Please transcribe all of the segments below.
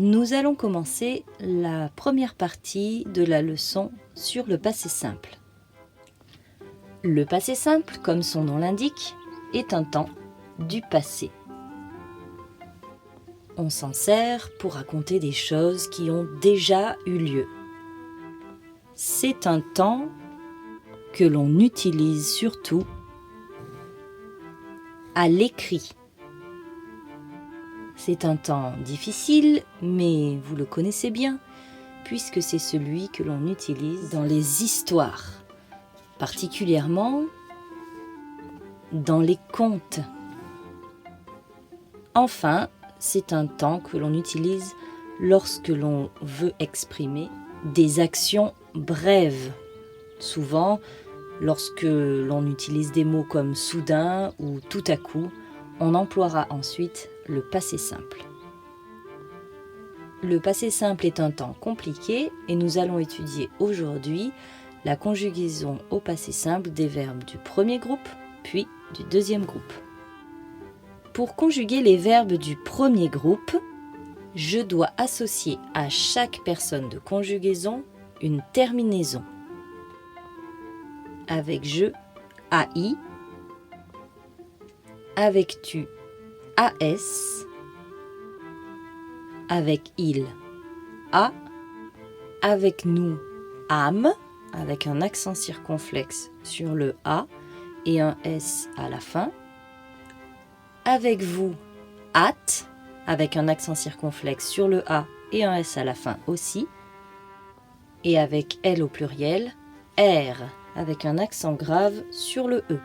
Nous allons commencer la première partie de la leçon sur le passé simple. Le passé simple, comme son nom l'indique, est un temps du passé. On s'en sert pour raconter des choses qui ont déjà eu lieu. C'est un temps que l'on utilise surtout à l'écrit. C'est un temps difficile, mais vous le connaissez bien, puisque c'est celui que l'on utilise dans les histoires, particulièrement dans les contes. Enfin, c'est un temps que l'on utilise lorsque l'on veut exprimer des actions brèves. Souvent, lorsque l'on utilise des mots comme soudain ou tout à coup, on emploiera ensuite le passé simple. Le passé simple est un temps compliqué et nous allons étudier aujourd'hui la conjugaison au passé simple des verbes du premier groupe puis du deuxième groupe. Pour conjuguer les verbes du premier groupe, je dois associer à chaque personne de conjugaison une terminaison. Avec je, AI, avec tu, AS, avec il, A, avec nous, âme, avec un accent circonflexe sur le A et un S à la fin, avec vous, at, avec un accent circonflexe sur le A et un S à la fin aussi, et avec elle au pluriel, R, avec un accent grave sur le E.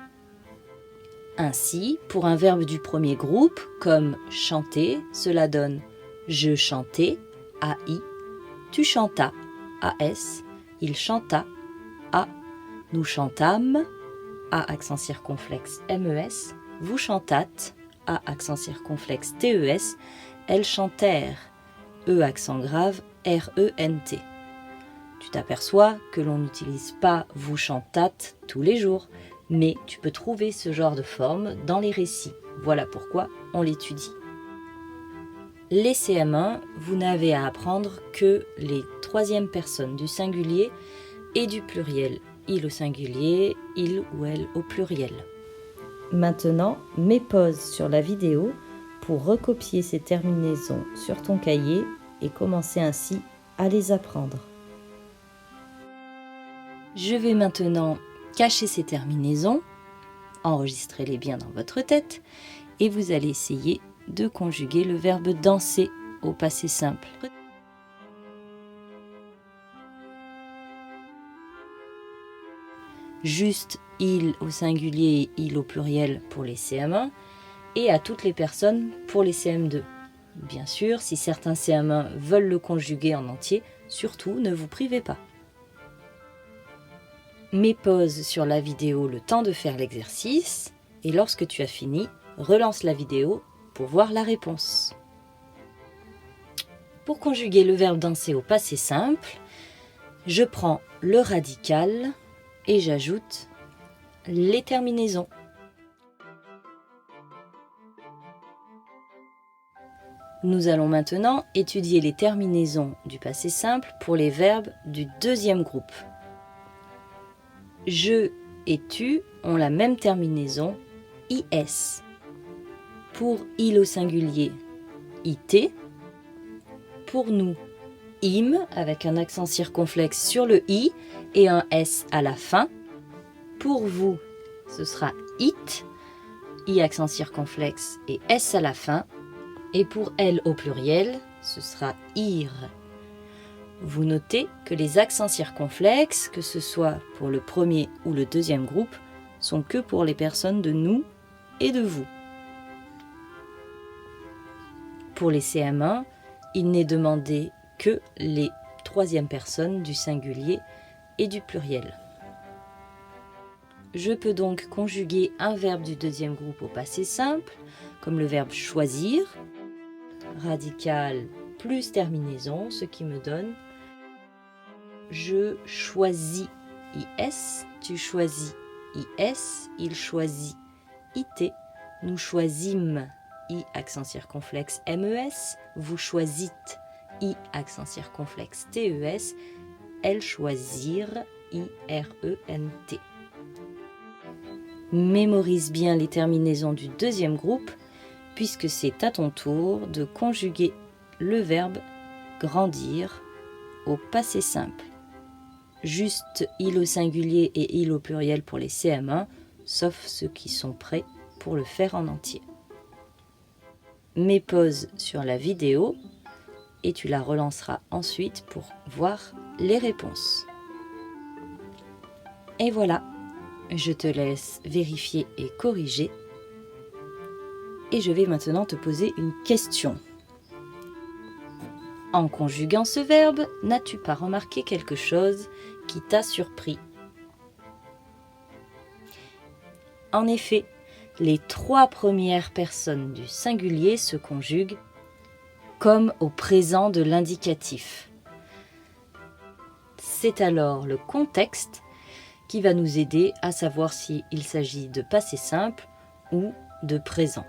Ainsi, pour un verbe du premier groupe, comme chanter, cela donne je chantais, AI, tu chantas, AS, il chanta, A, nous chantâmes, A accent circonflexe MES, vous chantâtes, A accent circonflexe TES, elles chantèrent, E accent grave RENT. Tu t'aperçois que l'on n'utilise pas vous chantâtes tous les jours, mais tu peux trouver ce genre de forme dans les récits. Voilà pourquoi on l'étudie. Les CM1, vous n'avez à apprendre que les troisièmes personnes du singulier et du pluriel. Il au singulier, il ou elle au pluriel. Maintenant, mets pause sur la vidéo pour recopier ces terminaisons sur ton cahier et commencer ainsi à les apprendre. Je vais maintenant cacher ces terminaisons, enregistrez-les bien dans votre tête et vous allez essayer de conjuguer le verbe danser au passé simple. Juste il au singulier et il au pluriel pour les CM1 et à toutes les personnes pour les CM2. Bien sûr, si certains CM1 veulent le conjuguer en entier, surtout ne vous privez pas. Mets pause sur la vidéo le temps de faire l'exercice et lorsque tu as fini, relance la vidéo pour voir la réponse. Pour conjuguer le verbe danser au passé simple, je prends le radical et j'ajoute les terminaisons. Nous allons maintenant étudier les terminaisons du passé simple pour les verbes du deuxième groupe. Je et tu ont la même terminaison IS. Pour il au singulier, IT. Pour nous, IM avec un accent circonflexe sur le I et un S à la fin. Pour vous, ce sera IT, I accent circonflexe et S à la fin. Et pour elle au pluriel, ce sera IR. Vous notez que les accents circonflexes, que ce soit pour le premier ou le deuxième groupe, sont que pour les personnes de nous et de vous. Pour les CM1, il n'est demandé que les troisièmes personnes du singulier et du pluriel. Je peux donc conjuguer un verbe du deuxième groupe au passé simple, comme le verbe choisir, radical plus terminaison, ce qui me donne je choisis IS, tu choisis IS, il choisit IT, nous choisîmes I accent circonflexe MES, vous choisîtes I accent circonflexe TES, elle choisir IRENT. Mémorise bien les terminaisons du deuxième groupe puisque c'est à ton tour de conjuguer le verbe grandir au passé simple. Juste il au singulier et il au pluriel pour les CM1, sauf ceux qui sont prêts pour le faire en entier. Mets pause sur la vidéo et tu la relanceras ensuite pour voir les réponses. Et voilà, je te laisse vérifier et corriger. Et je vais maintenant te poser une question. En conjuguant ce verbe, n'as-tu pas remarqué quelque chose qui t'a surpris? En effet, les 3 premières personnes du singulier se conjuguent comme au présent de l'indicatif. C'est alors le contexte qui va nous aider à savoir s'il s'agit de passé simple ou de présent.